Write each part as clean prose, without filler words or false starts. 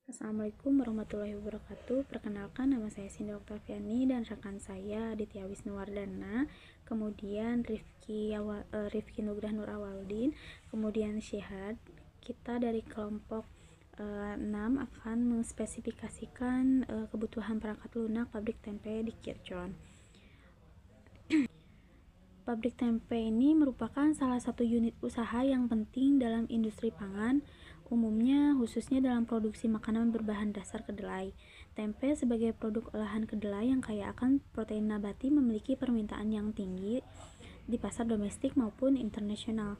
Assalamualaikum warahmatullahi wabarakatuh. Perkenalkan, nama saya Sinda Oktaviani dan rekan saya Aditya Wisnuwardana, kemudian Rifki Nugrah Nur Awaldin, kemudian Syihad. Kita dari kelompok 6 akan menspesifikasikan kebutuhan perangkat lunak pabrik tempe di Kircon. Pabrik tempe ini merupakan salah satu unit usaha yang penting dalam industri pangan, umumnya khususnya dalam produksi makanan berbahan dasar kedelai. Tempe sebagai produk olahan kedelai yang kaya akan protein nabati memiliki permintaan yang tinggi di pasar domestik maupun internasional.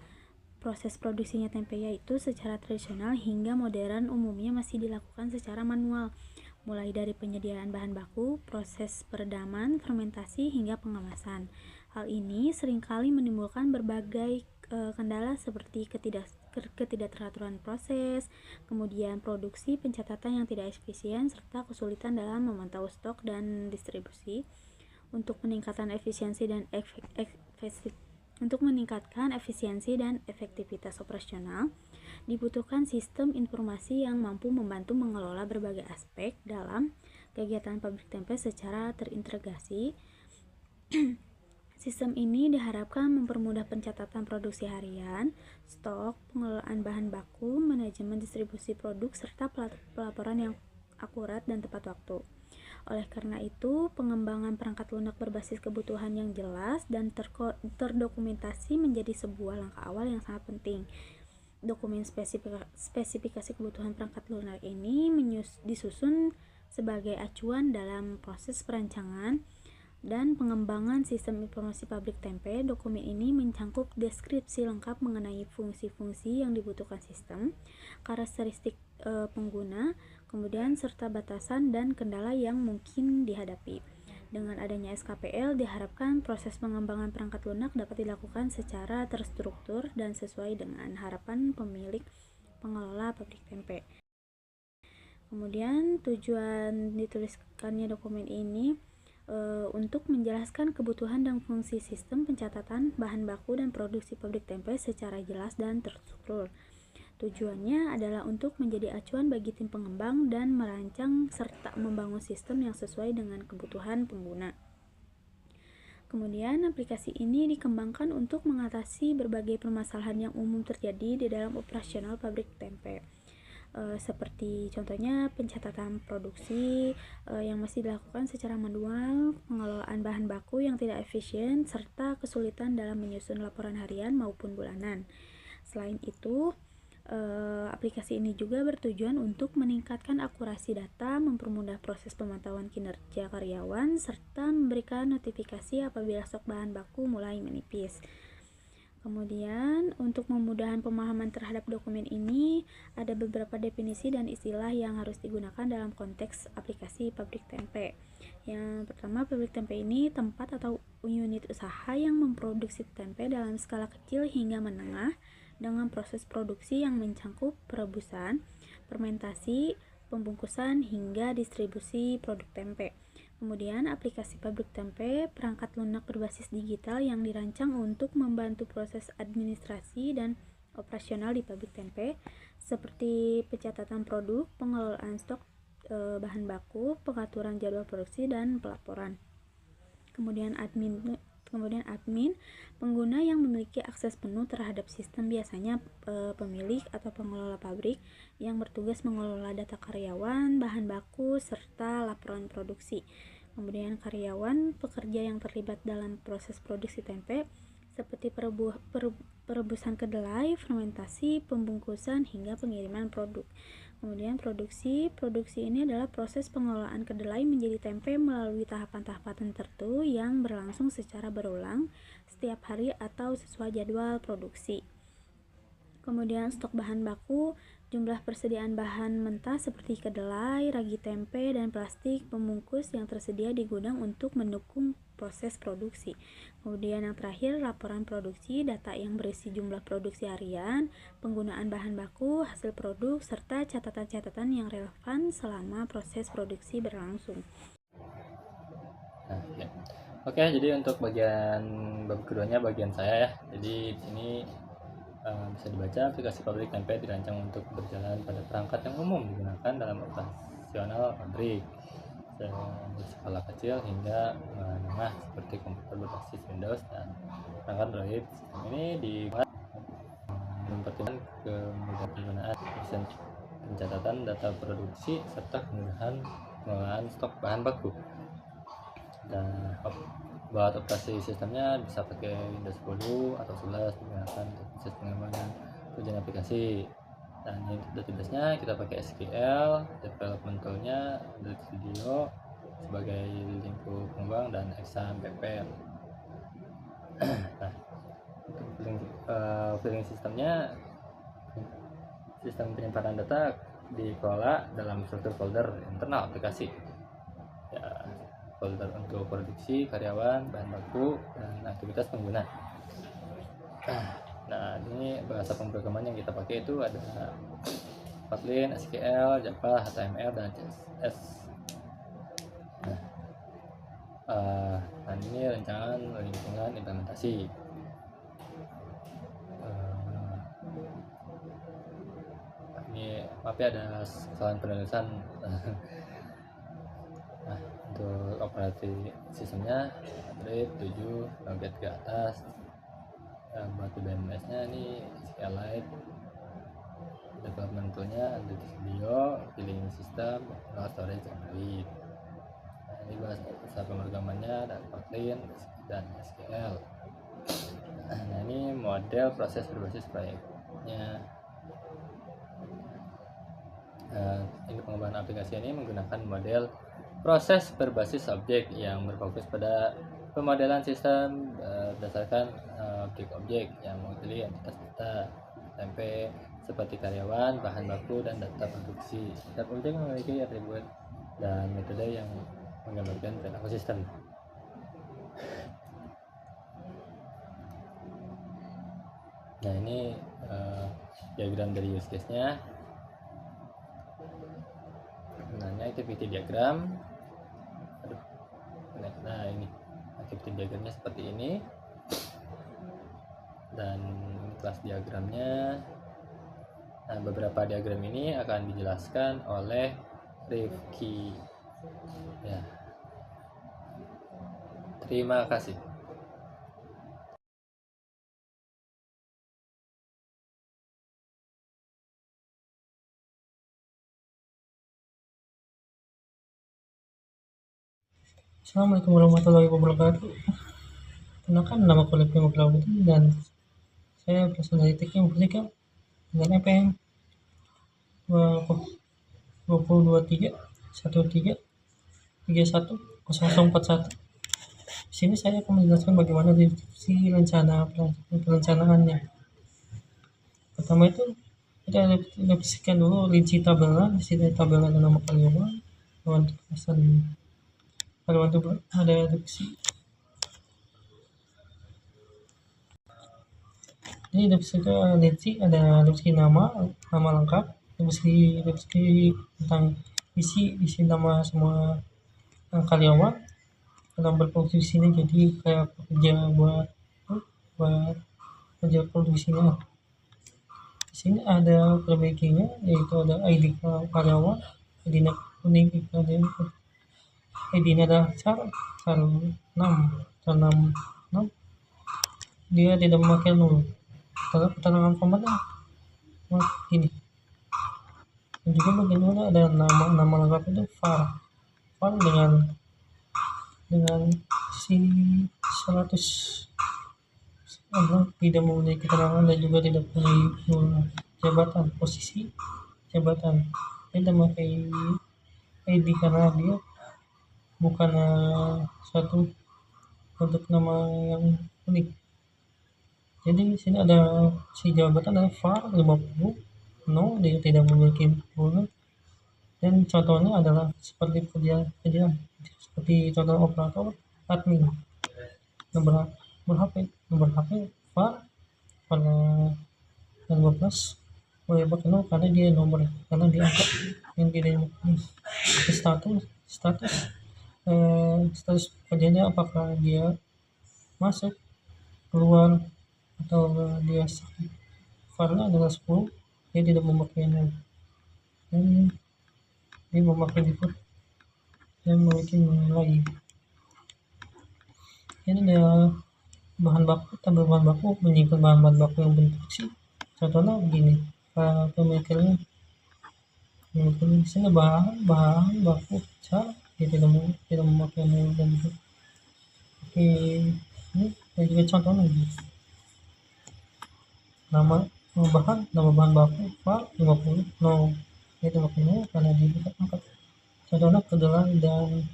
Proses produksinya tempe yaitu secara tradisional hingga modern umumnya masih dilakukan secara manual, mulai dari penyediaan bahan baku, proses peredaman, fermentasi, hingga pengemasan. Hal ini seringkali menimbulkan berbagai kendala seperti ketidakteraturan proses, kemudian produksi, pencatatan yang tidak efisien, serta kesulitan dalam memantau stok dan distribusi. Untuk meningkatkan efisiensi dan efektivitas operasional, dibutuhkan sistem informasi yang mampu membantu mengelola berbagai aspek dalam kegiatan pabrik tempe secara terintegrasi. Sistem ini diharapkan mempermudah pencatatan produksi harian, stok, pengelolaan bahan baku, manajemen distribusi produk, serta pelaporan yang akurat dan tepat waktu. Oleh karena itu, pengembangan perangkat lunak berbasis kebutuhan yang jelas dan terdokumentasi menjadi sebuah langkah awal yang sangat penting. Dokumen spesifikasi kebutuhan perangkat lunak ini disusun sebagai acuan dalam proses perancangan dan pengembangan sistem informasi pabrik tempe. Dokumen ini mencangkup deskripsi lengkap mengenai fungsi-fungsi yang dibutuhkan sistem, karakteristik pengguna, kemudian serta batasan dan kendala yang mungkin dihadapi. Dengan adanya SKPL, diharapkan proses pengembangan perangkat lunak dapat dilakukan secara terstruktur dan sesuai dengan harapan pemilik pengelola pabrik tempe. Kemudian tujuan dituliskannya dokumen ini untuk menjelaskan kebutuhan dan fungsi sistem pencatatan bahan baku dan produksi pabrik tempe secara jelas dan terstruktur. Tujuannya adalah untuk menjadi acuan bagi tim pengembang dan merancang serta membangun sistem yang sesuai dengan kebutuhan pengguna. Kemudian aplikasi ini dikembangkan untuk mengatasi berbagai permasalahan yang umum terjadi di dalam operasional pabrik tempe. Seperti contohnya pencatatan produksi yang masih dilakukan secara manual, pengelolaan bahan baku yang tidak efisien, serta kesulitan dalam menyusun laporan harian maupun bulanan. Selain itu, aplikasi ini juga bertujuan untuk meningkatkan akurasi data, mempermudah proses pemantauan kinerja karyawan, serta memberikan notifikasi apabila stok bahan baku mulai menipis. Kemudian, untuk memudahkan pemahaman terhadap dokumen ini, ada beberapa definisi dan istilah yang harus digunakan dalam konteks aplikasi pabrik tempe. Yang pertama, pabrik tempe ini tempat atau unit usaha yang memproduksi tempe dalam skala kecil hingga menengah dengan proses produksi yang mencangkup perebusan, fermentasi, pembungkusan, hingga distribusi produk tempe. Kemudian aplikasi pabrik tempe, perangkat lunak berbasis digital yang dirancang untuk membantu proses administrasi dan operasional di pabrik tempe, seperti pencatatan produk, pengelolaan stok bahan baku, pengaturan jadwal produksi, dan pelaporan. Kemudian admin, pengguna yang memiliki akses penuh terhadap sistem, biasanya pemilik atau pengelola pabrik yang bertugas mengelola data karyawan, bahan baku, serta laporan produksi. Kemudian karyawan, pekerja yang terlibat dalam proses produksi tempe seperti perebusan kedelai, fermentasi, pembungkusan, hingga pengiriman produk. Kemudian produksi ini adalah proses pengelolaan kedelai menjadi tempe melalui tahapan-tahapan tertentu yang berlangsung secara berulang setiap hari atau sesuai jadwal produksi. Kemudian stok bahan baku, jumlah persediaan bahan mentah seperti kedelai, ragi tempe, dan plastik pembungkus yang tersedia di gudang untuk mendukung proses produksi. Kemudian yang terakhir, laporan produksi, data yang berisi jumlah produksi harian, penggunaan bahan baku, hasil produk, serta catatan-catatan yang relevan selama proses produksi berlangsung. Oke, jadi untuk bagian bab keduanya bagian saya ya. Jadi di sini Bisa dibaca, aplikasi pabrik tempe dirancang untuk berjalan pada perangkat yang umum digunakan dalam operasional pabrik, dari skala kecil hingga menengah seperti komputer berbasis Windows dan perangkat Android. Sistem ini dibuat mempertimbangkan kemudahan penggunaan, efisien pencatatan data produksi, serta kemudahan pengelolaan stok bahan baku. Dan buat operasi sistemnya bisa pakai Windows 10 atau 11 digunakan untuk proses pengamanan ujian aplikasi. Dan untuk database-nya kita pakai SQL, development tool-nya Android Studio sebagai lingkup pengembang dan XAMPP. Nah, untuk filing sistemnya, sistem penyimpanan data dikelola dalam struktur folder internal aplikasi. Ya, folder untuk produksi, karyawan, bahan baku, dan aktivitas pengguna. Nah, ini bahasa pemrograman yang kita pakai itu ada Kotlin, SQL, Java, HTML, dan CSS. Nah, ini rancangan lingkungan implementasi. Ini maaf ya ada kesalahan penulisan. Nah, untuk operating sistemnya Android 7 update ke atas. Buat BMS-nya ini SQLite, development tool-nya Android Studio, filing system, storage Android. Nah, ini bahasa pemrogramannya dan Kotlin dan SQL. Nah, ini model proses berbasis proyeknya. Ini pengembangan aplikasi ini menggunakan model proses berbasis objek yang berfokus pada pemodelan sistem berdasarkan objek-objek yang mewakili entitas data tempe seperti karyawan, bahan baku, dan data produksi. Setiap objek memiliki atribut dan metode yang menggambarkan perilaku sistem. Nah, ini diagram dari use case-nya. Nah, activity diagram. Nah, ini activity diagramnya seperti ini, dan ini kelas diagramnya. Nah, beberapa diagram ini akan dijelaskan oleh Rifki. Ya, terima kasih. Assalamualaikum warahmatullahi wabarakatuh. Perkenalkan, nama aku Lutfi Muklawuddin dan saya berasal dari Teknik Informatika dengan EPM 2023 13 31 0041. Di sini saya akan menjelaskan bagaimana deskripsi perencanaannya. Pertama itu kita deskripsikan dulu rinci tabelnya. Di sini tabel ada nama karyawan, untuk pesan karyawan itu ada deskripsi. Jadi deskripsi ada deskripsi nama lengkap, deskripsi tentang isi nama semua karyawan dalam berfungsi di sini, jadi kayak pekerja buat kerja produksinya. Di sini ada perbaikinya, yaitu ada ID karyawan, ID-nya kuning, ID-nya ada char 6 dia tidak memakai nol. Keterangan formatnya ini. Dan juga bagaimana ada nama lengkap itu var dengan si 100 tidak mempunyai keterangan dan juga tidak mempunyai jabatan, posisi jabatan. Dia tidak memakai ID karena dia bukan satu bentuk nama yang unik. Jadi di sini ada si jabatan ada var 50, no, dia tidak memiliki hubungan. Dan contohnya adalah seperti kerjaan seperti contoh operator admin. Nomor HP var pada 12 boleh berkenal karena dia nomor, karena dia angka yang tidak status kerjanya, apakah dia masuk, keluar, atau dia sakit. varnya adalah 10, dia tidak memakai NaN, dan dia memakai default dan memiliki lagi. Ini adalah bahan baku, tabel bahan baku menyimpan bahan baku yang berfungsi. Contohnya begini, pemikirannya di sini bahan baku ca, dia tidak memakai NaN dan itu. Oke, ini ada juga contoh lagi. Nama bahan baku var 50 no, itu makanya karena dia bukan angkat. Contohnya kedelai dan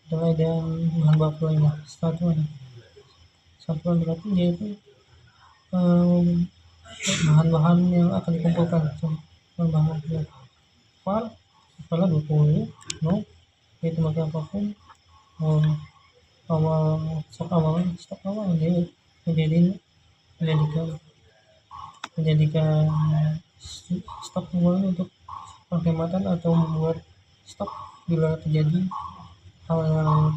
bahan baku lainnya satuan berarti dia itu bahan-bahan yang akan dikumpulkan. Bahan var 20 no, itu pakai apapun stok awal dia menjadikan stok awal untuk penghematan atau membuat stok bila terjadi hal yang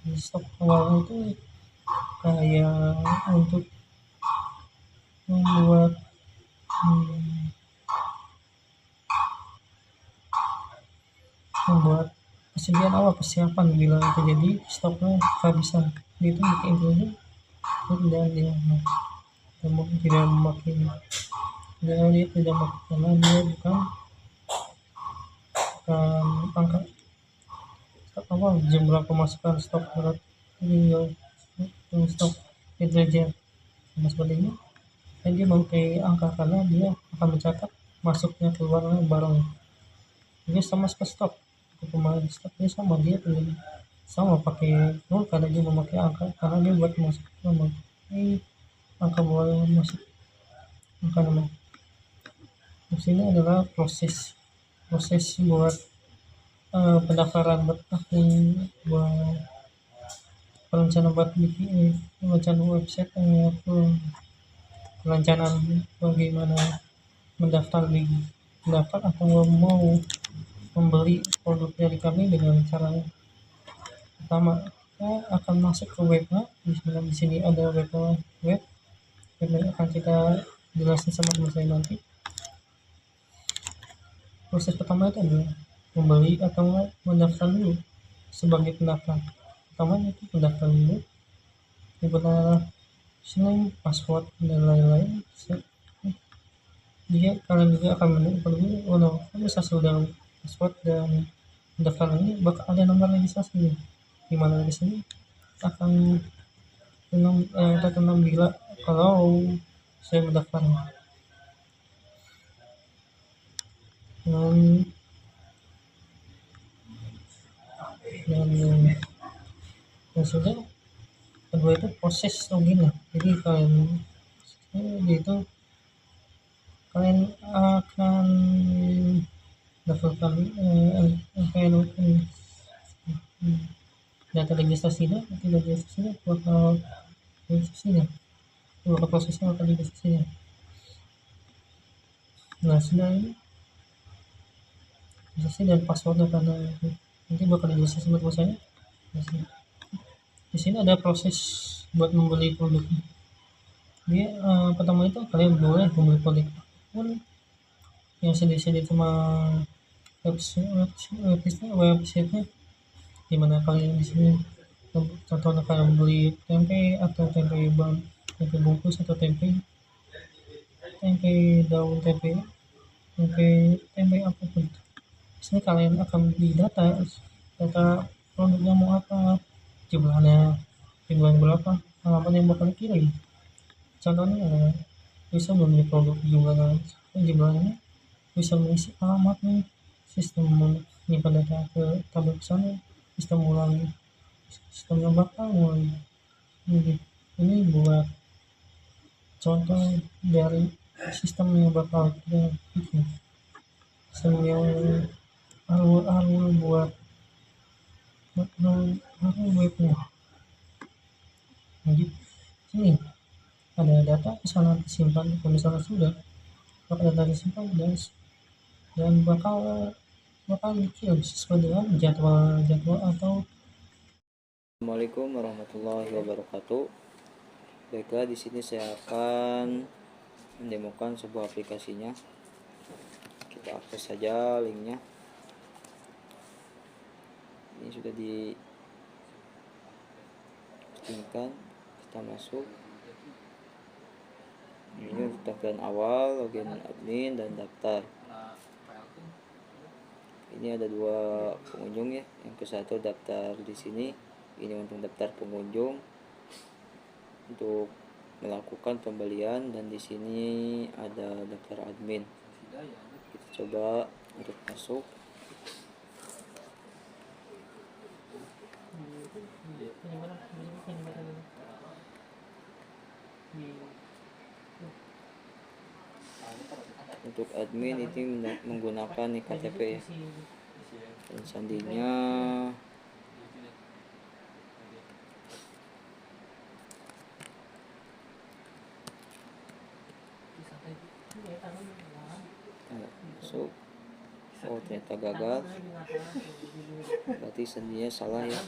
di stok awal itu kayak untuk membuat persediaan awal, persiapan bila terjadi stoknya kehabisan. Dia itu pakai intelijen dan dia tidak memakai, dia tidak memakai karena dia bukan angka stok awal, jumlah pemasukan stok berat stok intelijen sama seperti ini, dan dia memakai angka karena dia akan mencatat masuknya keluarnya barang. Dia sama seperti stok, pemain stok dia sama, dia sama pakai nol karena dia memakai angka, karena dia buat masuk angka boleh masuk angka nama. Di sini adalah proses buat pendaftaran buat akun, buat perencanaan buat bikin perencanaan website, perencanaan bagaimana mendaftar atau mau membeli produk dari kami dengan cara pertama akan masuk ke webnya. Di sini ada web yang akan kita jelasin sama teman saya nanti. Proses pertama itu adalah membeli atau mendaftar dulu. Sebagai pendaftar pertama itu pendaftar dulu, daripada username, password dan lain-lain. Kalian juga akan menemukan sudah password dan pendaftar ini bakal ada nomor registrasi, di mana di sini akan tertanam bila kalau saya mendaftar. Dan sudah kedua itu proses login lah. Jadi kalian akan daftarkan data registrasinya bakal prosesnya akan registrasinya. Nah sudah ini registrasi dan passwordnya karena nanti bakal registrasi sama saya. Di sini ada proses buat membeli produk. Dia pertama itu kalian boleh membeli produk pun yang sedikit sama website-nya, dimana kalian di sini contohnya kalian beli tempe atau tempe bungkus atau tempe daun tempe apapun. Di sini kalian akan beli data produknya mau apa, jumlahnya berapa, halaman yang bakal dikirim. Contohnya bisa membeli produk jumlahnya bisa mengisi alamatnya, sistem menyimpan data ke tabel kesana, sistemnya bakal mulai. Ini buat contoh dari sistem yang bakal kita bikin, sistem yang alur buat webnya. Jadi sini ada data kesana disimpan, kalau misalnya sudah bakal data disimpan dan bakal dikirim sesuai dengan jadwal atau. Assalamualaikum warahmatullahi wabarakatuh. Baiklah, di sini saya akan mendemokan sebuah aplikasinya. Kita akses saja linknya. Ini sudah dipostingkan, kita masuk. Ini untuk tampilan awal, login admin dan daftar. Ini ada 2 pengunjung ya. Yang ke satu daftar di sini. Ini untuk daftar pengunjung untuk melakukan pembelian, dan di sini ada daftar admin. Kita coba untuk masuk. Untuk admin ini menggunakan KTP ya, dan sandinya masuk. Oh, ternyata gagal, berarti sandinya salah ya.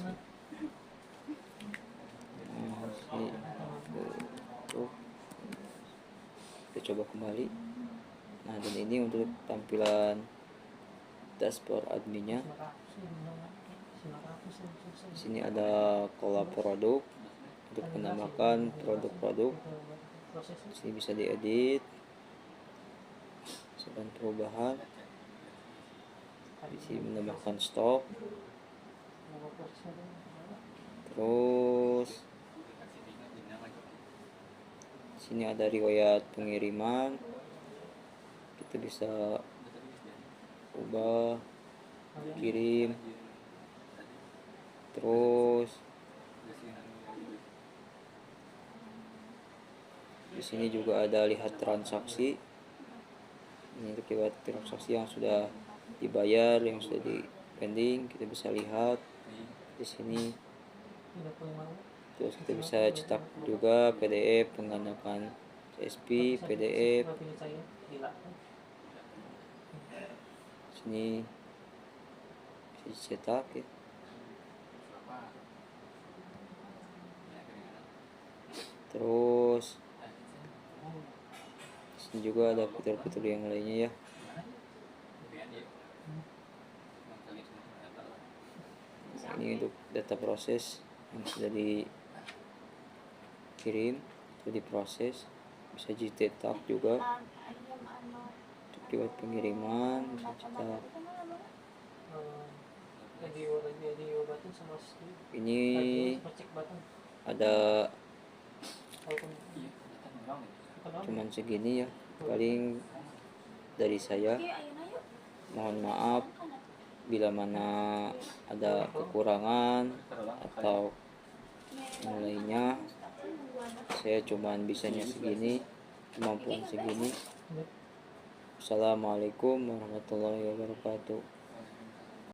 Tuh, kita coba kembali. Nah, dan ini untuk tampilan dashboard adminnya. Di sini ada kolab produk untuk menambahkan produk-produk. Di sini bisa diedit, misalkan perubahan. Di sini menambahkan stok. Terus di sini ada riwayat pengiriman. Kita bisa ubah, kirim. Terus di sini juga ada lihat transaksi. Ini untuk lihat transaksi yang sudah dibayar, yang sudah di pending, kita bisa lihat di sini. Terus kita bisa cetak juga PDF, menggunakan CSV, PDF. Sini bisa dicetak ya. Terus sini juga ada fitur-fitur yang lainnya ya. Ini untuk data proses yang sudah dikirim atau diproses, bisa dicetak juga untuk lewat pengiriman, bisa cetak. Ini ada cuman segini ya paling dari saya. Mohon maaf bila mana ada kekurangan atau yang lainnya. Saya cuman bisanya segini, kemampuan segini. Assalamualaikum warahmatullahi wabarakatuh.